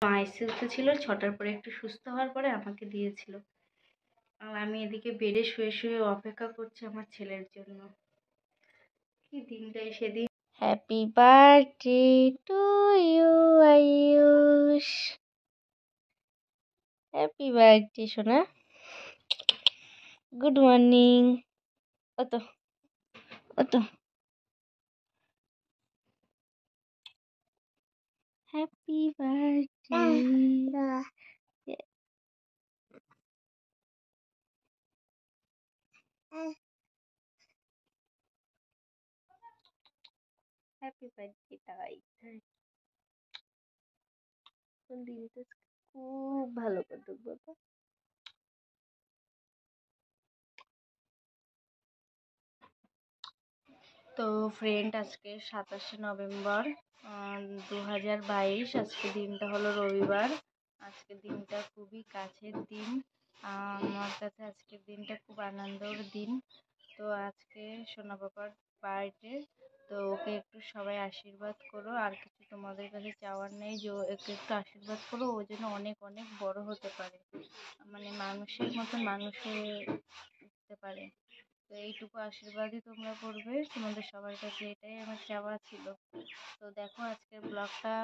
আইসিইউতে ছিল, 6টার পরে একটু সুস্থ হওয়ার পরে আমাকে দিয়েছিল। আর আমি এদিকে বেডে শুয়ে শুয়ে অপেক্ষা করছি আমার ছেলের জন্য। কি দিনটাই সেদিন। Happy birthday to you Ayush. Happy birthday সোনা। Good morning. ওতো ওতো। Happy birthday. হ্যাপি বার্থডে টাই। দিনটা খুব ভালো কাটুক বাবা। তো ফ্রেন্ড, আজকে 27শে নভেম্বর 2022। আজকে দিনটা হলো রবিবার। আজকে দিনটা খুবই কাছের দিন আমার কাছে। আজকের দিনটা খুব আনন্দের দিন। তো আজকে সোনা বাবার বার্থডে। তো ওকে একটু সবাই আশীর্বাদ করো। আর কিছু তোমাদের কাছে চাওয়ার নেই, যে ওকে একটু আশীর্বাদ করো, ও যেন অনেক অনেক বড় হতে পারে, মানে মানুষের মতন মানুষ হয়ে উঠতে পারে। তো এইটুকু আশীর্বাদই তোমরা করবে, তোমাদের সবার কাছে এটাই আমার চাওয়া ছিল। তো দেখো আজকের ব্লগটা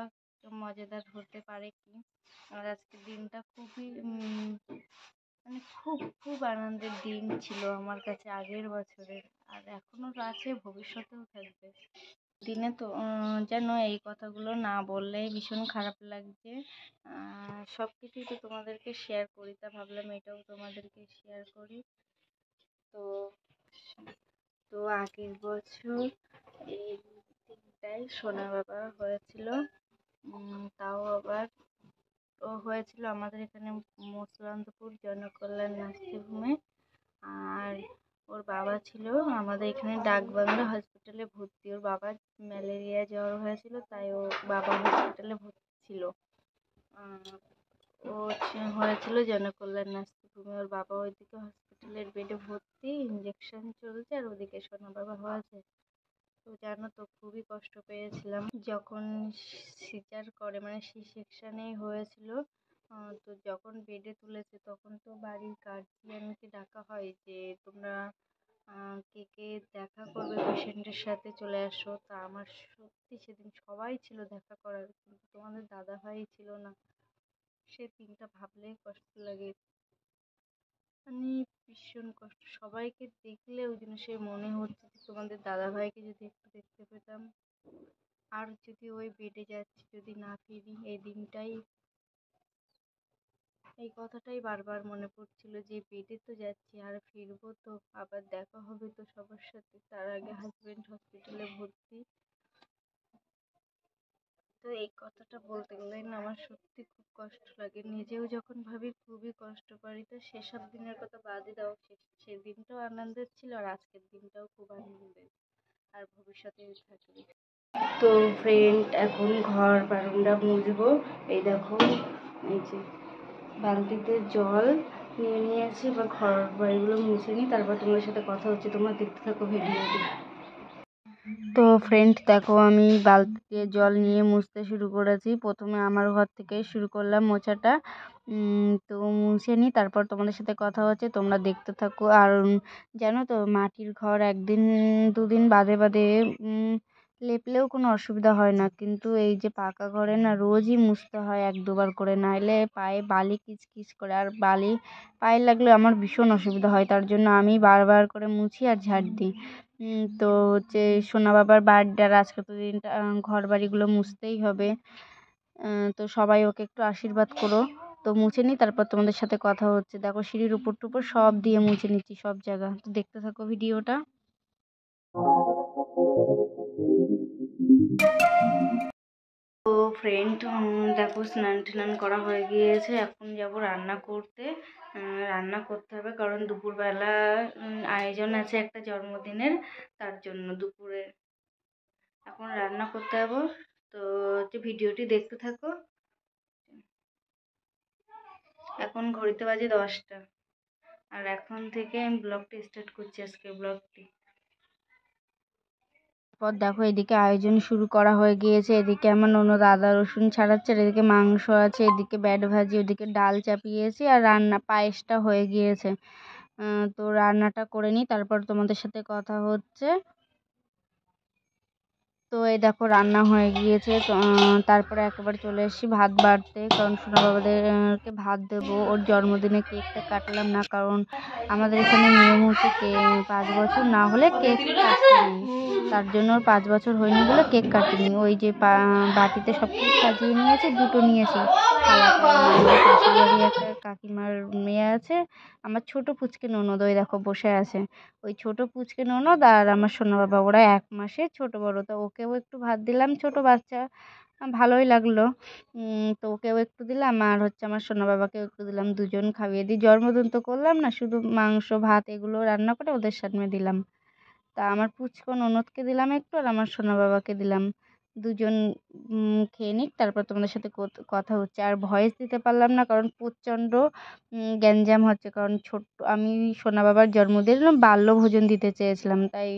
মজাদার হতে পারে কি। আর আজকের দিনটা খুবই মানে খুব খুব আনন্দের দিন ছিল আমার কাছে আগের বছরের। আর এখনো আছে, ভবিষ্যতেও থাকবে। দিনে তো যেন এই কথাগুলো না বললে ভীষণ খারাপ লাগছে। সব কিছুই তো তোমাদেরকে শেয়ার করি, তা ভাবলাম এটাও তোমাদেরকে শেয়ার করি। তো তো আগের বছর এই দিনটাই সোনা বাবা হয়েছিল। তাও আবার ও হয়েছিল আমাদের এখানে মসলান্তপুর জনকল্যাণ নার্সিংহোমে। আর ওর বাবা ছিল আমাদের এখানে ডাকবাংলো হসপিটালে ভর্তি। ওর বাবার ম্যালেরিয়া জ্বর হয়েছিল, তাই ও বাবা হসপিটালে ভর্তি ছিল। ও হয়েছিল জনকল্যাণ নার্সিংহোমে। ওর বাবা ওইদিকে হসপিটালের বেডে ভর্তি, ইঞ্জেকশন চলছে, আর ওদিকে সোনা বাবা হয়েছে। তো জানো তো খুবই কষ্ট পেয়েছিলাম যখন সিজার করে, মানে সি সেকশানেই হয়েছিল। তো যখন বেডে তুলেছে তখন তো বাড়ির গার্জিয়ানকে ডাকা হয় যে তোমরা কে কে দেখা করবে পেশেন্টের সাথে চলে আসো। তা আমার সত্যি সেদিন সবাই ছিল দেখা করার, কিন্তু তোমাদের দাদাভাই ছিল না। সে দিনটা ভাবলেই কষ্ট লাগে, মানে ভীষণ কষ্ট। সবাইকে দেখলে ওই জিনিসের মনে হচ্ছে যে তোমাদের দাদাভাইকে যদি একটু দেখতে পেতাম, আর যদি ওই বেডে যাচ্ছি যদি না ফিরি। এই কথাটাই বারবার মনে পড়ছিল যে বেডে তো যাচ্ছি, আর ফিরবো তো, আবার দেখা হবে তো সবার সাথে। তার আগে হাজবেন্ড হসপিটালে ভর্তি। তো এই কথাটা বলতে গেলে না আমার সত্যি খুব কষ্ট লাগে। নিজেও যখন ভাবি খুবই কষ্ট পাই। তো সেসব দিনের কথা বাদই দাও, সেদিনটাও আনন্দের ছিল, আর আজকের দিনটাও খুব আনন্দের, আর ভবিষ্যতে থাকবে। তো ফ্রেন্ড, এখন ঘর বারান্দা মুছবো। এই দেখো, এই যে বালতিতে জল নিয়ে নিয়েছি। এবার ঘর বাড়িগুলো মুছে নিই, তারপর তোমাদের সাথে কথা হচ্ছে। তোমরা দেখতে থাকো ভিডিওটি। তো ফ্রেন্ড দেখো, আমি বালতিতে জল নিয়ে মুছতে শুরু করেছি। প্রথমে আমার ঘর থেকে শুরু করলাম মোছাটা। তো মুছে নিই, তারপর তোমাদের সাথে কথা হচ্ছে, তোমরা দেখতে থাকো। আর জানো তো, মাটির ঘর একদিন দুদিন বাদে বাদে লেপলেও কোনো অসুবিধা হয় না, কিন্তু এই যে পাকা ঘরে না রোজই মুছতে হয় 1-2বার করে, নাহলে পায়ে বালি কিচকিচ করে। আর বালি পায়ে লাগলে আমার ভীষণ অসুবিধা হয়, তার জন্য আমি বারবার করে মুছি আর ঝাড় দিই। তো হচ্ছে সোনা বাবার বার্থডে, আর আজকে তো দিনটা ঘর বাড়িগুলো মুছতেই হবে। তো সবাই ওকে একটু আশীর্বাদ করো। তো মুছে নিই, তারপর তোমাদের সাথে কথা হচ্ছে। দেখো সিঁড়ির উপর টুপর সব দিয়ে মুছে নিচ্ছি, সব জায়গা। তো দেখতে থাকো ভিডিওটা। তো ফ্রেন্ড, দেখো স্নান টান করা হয়ে গিয়েছে। এখন যাব রান্না করতে। রান্না করতে হবে, কারণ দুপুরবেলা আয়োজন আছে একটা জন্মদিনের, তার জন্য দুপুরে এখন রান্না করতে হবে। তো ভিডিওটি দেখতে থাকো। এখন ঘড়িতে বাজে 10টা, আর এখন থেকে আমি ব্লগটি স্টার্ট করছি, আজকে ব্লগটি। তারপর দেখো এদিকে আয়োজন শুরু করা হয়ে গিয়েছে। এদিকে আমার ননদ আদা রসুন ছাড়াচ্ছে, আর এদিকে মাংস আছে, এদিকে ব্যাট ভাজি, ওদিকে ডাল চাপিয়েছি, আর রান্না পায়েসটা হয়ে গিয়েছে। তো রান্নাটা করে নিই, তারপর তোমাদের সাথে কথা হচ্ছে। তো এই দেখো রান্না হয়ে গিয়েছে। তো তারপরে একেবারে চলে এসেছি ভাত বাড়তে, কারণ সোনা বাবাদেরকে ভাত দেবো। ওর জন্মদিনে কেকটা কাটলাম না, কারণ আমাদের এখানে নিয়ম হচ্ছে 5 বছর না হলে কেক কাটেনি। তার জন্য ওর 5 বছর হয়নি বলে কেক কাটেনি। ওই যে বাটিতে সব কিছু সাজিয়ে নিয়েছি, দুটো নিয়েছি থালাতে। পাশের বাড়ি একটা কাকিমার মেয়ে আছে, আমার ছোট পুচকে ননদ, ওই দেখো বসে আছে। ওই ছোট পুচকে ননদ আর আমার সোনা বাবা, ওরা 1 মাসের ছোট বড়। তো ওকেও একটু ভাত দিলাম, ছোট বাচ্চা, ভালোই লাগলো। তো ওকেও একটু দিলাম, আর হচ্ছে আমার সোনা বাবাকেও একটু দিলাম। দুজন খাইয়ে দিই, জন্মদিন তো করলাম না, শুধু মাংস ভাত এগুলো রান্না করে ওদের সামনে দিলাম। তা আমার পুচকো ননদকে দিলাম একটু, আর আমার সোনা বাবাকে দিলাম। দুজন খেয়ে নিক, তারপর তোমাদের সাথে কথা হচ্ছে। আর ভয়েস দিতে পারলাম না, কারণ প্রচণ্ড গ্যাঞ্জাম হচ্ছে। কারণ আমি সোনা বাবার জন্মদিনে বাল্যভোজন দিতে চেয়েছিলাম, তাই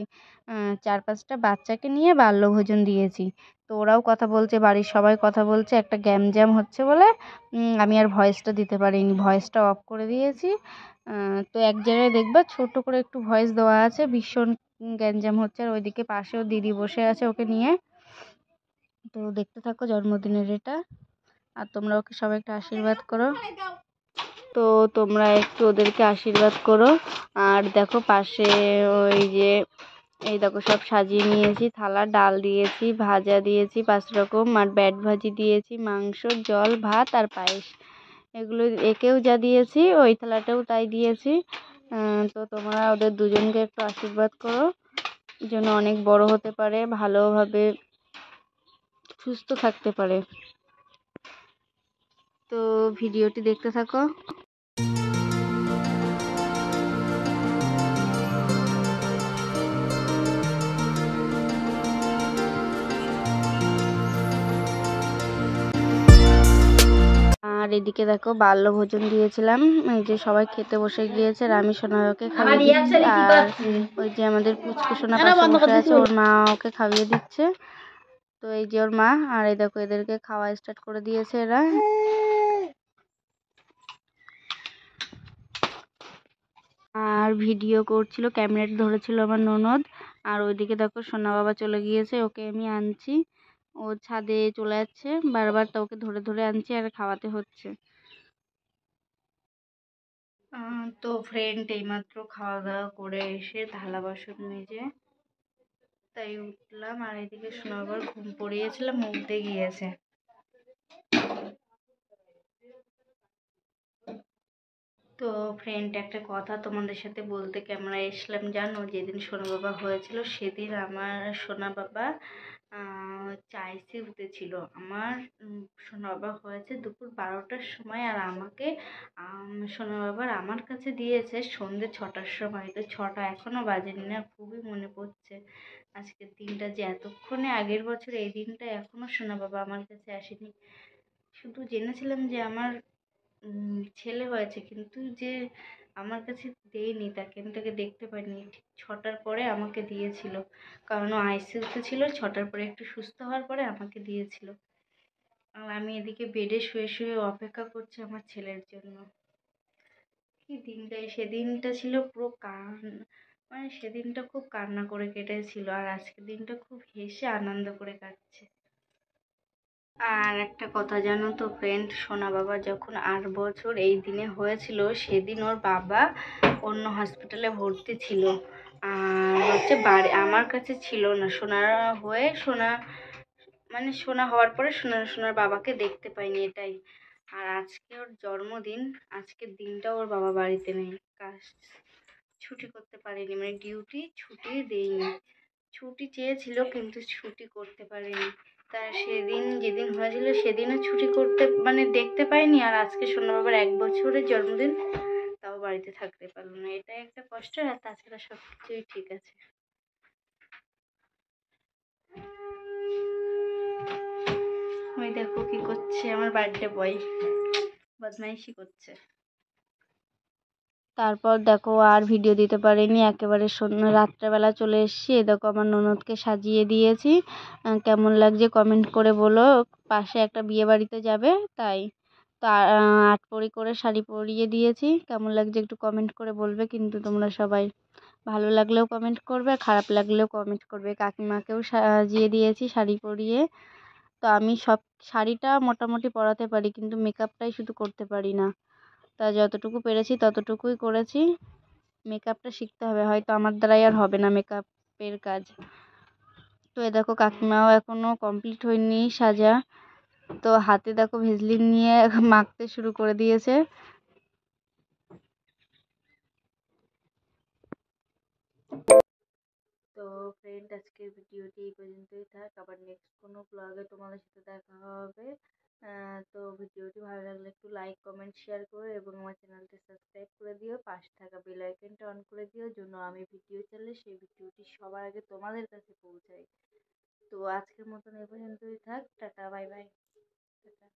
4-5টা বাচ্চাকে নিয়ে বাল্যভোজন দিয়েছি। তো ওরাও কথা বলছে, বাড়ির সবাই কথা বলছে, একটা গ্যাঞ্জাম হচ্ছে বলে আমি আর ভয়েসটা দিতে পারিনি, ভয়েসটা অফ করে দিয়েছি। তো এক জায়গায় দেখবা ছোট করে একটু ভয়েস দেওয়া আছে। ভীষণ গ্যাঞ্জাম হচ্ছে, আর ওইদিকে পাশেও দিদি বসে আছে ওকে নিয়ে। তো দেখতে থাকো জন্মদিনের এটা, আর তোমরা ওকে সবাই একটা আশীর্বাদ করো। তো তোমরা একটু ওদেরকে আশীর্বাদ করো। আর দেখো পাশে ওই যে এই দেখো সব সাজিয়ে নিয়েছি, থালা ডাল দিয়েছি, ভাজা দিয়েছি 5 রকম, আর ব্যাট ভাজি দিয়েছি, মাংস, জল, ভাত আর পায়েস। এগুলো একেও যা দিয়েছি ওই থালাটাও তাই দিয়েছি। তো তোমরা ওদের দুজনকে একটু আশীর্বাদ করো, যেন অনেক বড় হতে পারে, ভালোভাবে সুস্থ থাকতে পারে। তো ভিডিওটি দেখতে থাকো। আর এদিকে দেখো বাল্যভোজন দিয়েছিলাম, এই যে সবাই খেতে বসে গিয়েছে, আর আমি সোনাকে খাইয়ে দিচ্ছি। আর ওই যে আমাদের পুচকু সোনা পাশে বসে আছে, ওর মা ওকে খাইয়ে দিচ্ছে। তো এই যে ওর মা, আর এই দেখো এদেরকে খাওয়া স্টার্ট করে দিয়েছে এরা। আর ভিডিও করছিল, ক্যামেরাটা ধরেছিল আমার ননদ। আর ওইদিকে দেখো সোনা বাবা চলে গিয়েছে, ওকে আমি আনছি। ও ছাদে চলে যাচ্ছে বারবার, তো ওকে ধরে ধরে আনছি আর খাওয়াতে হচ্ছে। তো ফ্রেন্ড এইমাত্র খাওয়া দাওয়া করে এসে থালা বাসন মেজে তাই উঠলাম। আর এদিকে সোনা বাবার ঘুম পড়িয়েছিলাম, উঠতে গিয়েছে। তো ফ্রেন্ড একটা কথা তোমাদের সাথে বলতে ক্যামেরায় এসলাম। জানো যেদিন সোনা বাবা হয়েছিল সেদিন আমার সোনা বাবা চাইছে উঠেছিল। আমার সোনা বাবা হয়েছে দুপুর 12টার সময়, আর আমাকে সোনা বাবার আমার কাছে দিয়েছে সন্ধ্যে 6টার সময়। তো 6টা এখনও বাজেনি না, খুবই মনে পড়ছে আজকের দিনটা, যে এতক্ষণে আগের বছর এই দিনটা এখনও সোনা বাবা আমার কাছে আসেনি। শুধু জেনেছিলাম যে আমার ছেলে হয়েছে, কিন্তু যে আমার কাছে দেয়নি, তাকে আমি তাকে দেখতে পাইনি। ঠিক 6টার পরে আমাকে দিয়েছিল, কারণ ও আইসিইউতে ছিল। 6টার পরে একটু সুস্থ হওয়ার পরে আমাকে দিয়েছিল। আর আমি এদিকে বেডে শুয়ে শুয়ে অপেক্ষা করছি আমার ছেলের জন্য। কি দিনটা, সেদিনটা ছিল পুরো মানে সেদিনটা খুব কান্না করে কেটেছিল, আর আজকের দিনটা খুব হেসে আনন্দ করে কাটছে। আর একটা কথা জানো তো ফ্রেন্ড, সোনা বাবা যখন 8 বছর এই দিনে হয়েছিল, সেদিন ওর বাবা অন্য হসপিটালে ভর্তি ছিল। আর হচ্ছে আমার কাছে ছিল না। মানে সোনা হওয়ার পরে সোনার বাবাকে দেখতে পাইনি, এটাই। আর আজকে ওর জন্মদিন, আজকের দিনটা ওর বাবা বাড়িতে নেই, কাজ ছুটি করতে পারেনি, মানে ডিউটি ছুটি দেয়নি। ছুটি চেয়েছিল কিন্তু ছুটি করতে পারেনি। তা সেদিন যেদিন হয়েছিল সেদিনও ছুটি করতে মানে দেখতে পাইনি। আর আজকে সোনা বাবার 1 বছরের জন্মদিন, তাও বাড়িতে থাকতে পারলো না, এটাই একটা কষ্ট। আর তাছাড়া সব কিছুই ঠিক আছে। ওই দেখো কি করছে আমার বার্থডে বয়, বদমাইশি করছে। তারপর দেখো আর ভিডিও দিতে পারিনি, একেবারে রাত্রেবেলা চলে এসেছি। দেখো আমার ননদকে সাজিয়ে দিয়েছি, কেমন লাগছে কমেন্ট করে বলো। পাশে একটা বিয়ে বাড়িতে যাবে তাই, তো আটপরি করে শাড়ি পরিয়ে দিয়েছি। কেমন লাগছে একটু কমেন্ট করে বলবে কিন্তু তোমরা সবাই। ভালো লাগলেও কমেন্ট করবে, খারাপ লাগলেও কমেন্ট করবে। কাকিমাকেও সাজিয়ে দিয়েছি শাড়ি পরিয়ে। তো আমি সব শাড়িটা মোটামুটি পরাতে পারি, কিন্তু মেকআপটাই শুধু করতে পারি না। তা যতটুকু পেরেছি ততটুকুই করেছি। মেকআপটা শিখতে হবে, হয়তো আমার দ্বারাই আর হবে না মেকআপের কাজ। তো এ দেখো কাকিমাও এখনও কমপ্লিট হয়নি সাজা, তো হাতে দেখো ভেজলিন নিয়ে মাখতে শুরু করে দিয়েছে। তো ফ্রেন্ড, আজকের ভিডিওটি এই পর্যন্তই থাক। আবার নেক্সট কোনো ব্লগে তোমাদের সাথে দেখা হবে। তো ভিডিওটি ভালো লাগলে একটু লাইক কমেন্ট শেয়ার করো এবং আমার চ্যানেলটি সাবস্ক্রাইব করে দিও। পাশে থাকা বেল আইকনটা অন করে দিও, জন্য আমি ভিডিও চাইলে সেই ভিডিওটি সবার আগে তোমাদের কাছে পৌঁছায়। তো আজকের মতন এই পর্যন্তই থাক। Tata, bye bye. টাটা।